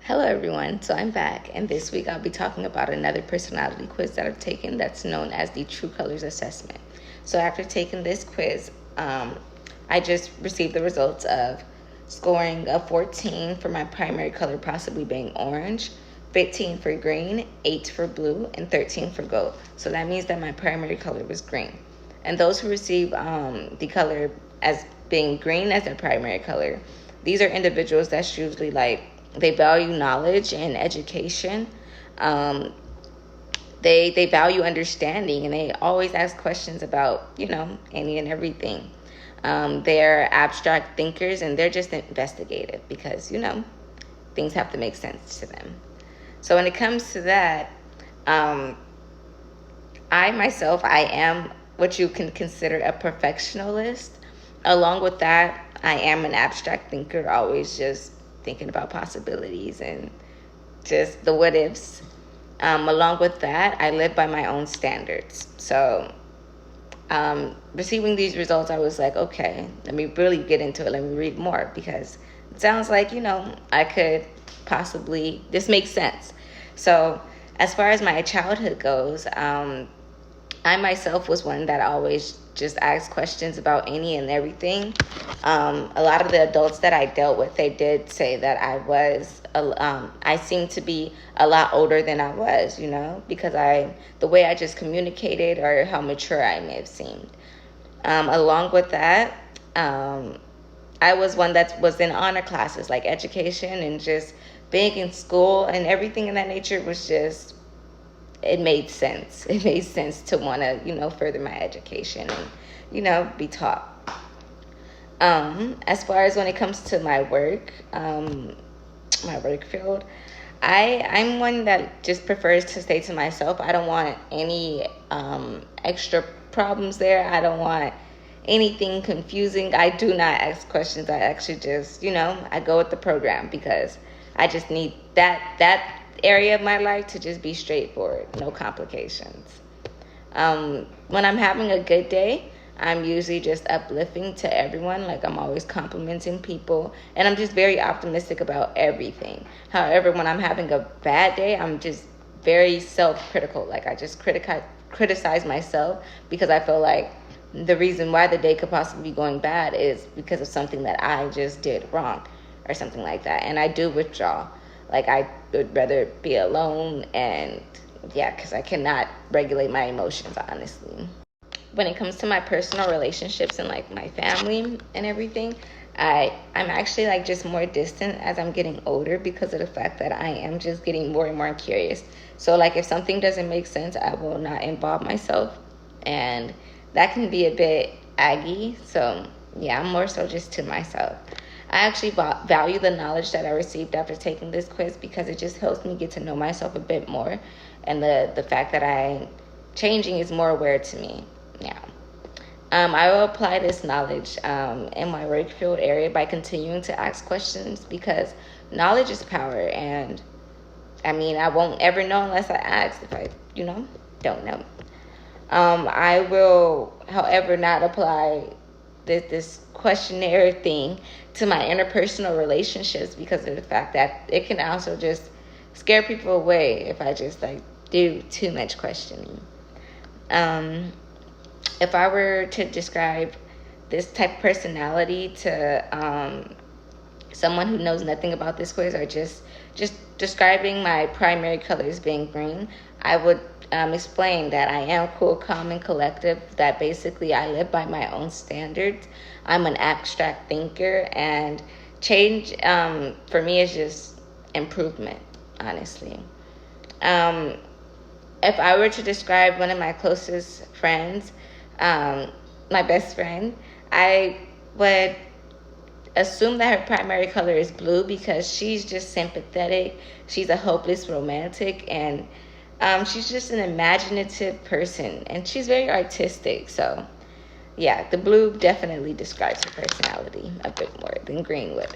Hello everyone, so I'm back, and this week I'll be talking about another personality quiz that I've taken that's known as the True Colors Assessment. So after taking this quiz, I just received the results of scoring a 14 for my primary color possibly being orange, 15 for green, 8 for blue, and 13 for gold. So that means that my primary color was green. And those who receive the color as being green as their primary color, these are individuals that's usually like, they value knowledge and education. They value understanding, and they always ask questions about, any and everything. They're abstract thinkers, and they're just investigative because, things have to make sense to them. So when it comes to that, I am what you can consider a perfectionist. Along with that, I am an abstract thinker, always just thinking about possibilities and just the what ifs. Along with that, I live by my own standards. So receiving these results, I was like, okay, let me really get into it. Let me read more, because it sounds like, I could possibly, this makes sense. So as far as my childhood goes, I myself was one that always just asked questions about any and everything. A lot of the adults that I dealt with, they did say that I seemed to be a lot older than I was, because the way I just communicated or how mature I may have seemed. Along with that, I was one that was in honor classes, like education and just being in school and everything in that nature was just, it made sense. It made sense to want to, further my education and, be taught. As far as when it comes to my work field, I'm one that just prefers to stay to myself. I don't want any extra problems there. I don't want anything confusing. I do not ask questions. I actually just, I go with the program because I just need that area of my life to just be straightforward, no complications. When I'm having a good day, I'm usually just uplifting to everyone. Like, I'm always complimenting people, and I'm just very optimistic about everything. However, when I'm having a bad day, I'm just very self-critical. Like, I just criticize myself because I feel like the reason why the day could possibly be going bad is because of something that I just did wrong or something like that. And I do withdraw. Like, I would rather be alone, and because I cannot regulate my emotions, honestly. When it comes to my personal relationships and like my family and everything, I'm actually like just more distant as I'm getting older because of the fact that I am just getting more and more curious. So like, if something doesn't make sense, I will not involve myself, and that can be a bit aggy. So I'm more so just to myself. I actually value the knowledge that I received after taking this quiz because it just helps me get to know myself a bit more, and the fact that changing is more aware to me. I will apply this knowledge in my work field area by continuing to ask questions, because knowledge is power, and I won't ever know unless I ask. If I don't know. I will, however, not apply this questionnaire thing to my interpersonal relationships because of the fact that it can also just scare people away if I just like do too much questioning. If I were to describe this type of personality to someone who knows nothing about this quiz, or just describing my primary colors being green, I would explain that I am cool, calm, and collective, that basically I live by my own standards. I'm an abstract thinker, and change for me is just improvement, honestly. If I were to describe one of my closest friends, my best friend, I would assume that her primary color is blue because she's just sympathetic. She's a hopeless romantic, and she's just an imaginative person, and she's very artistic. So the blue definitely describes her personality a bit more than green would.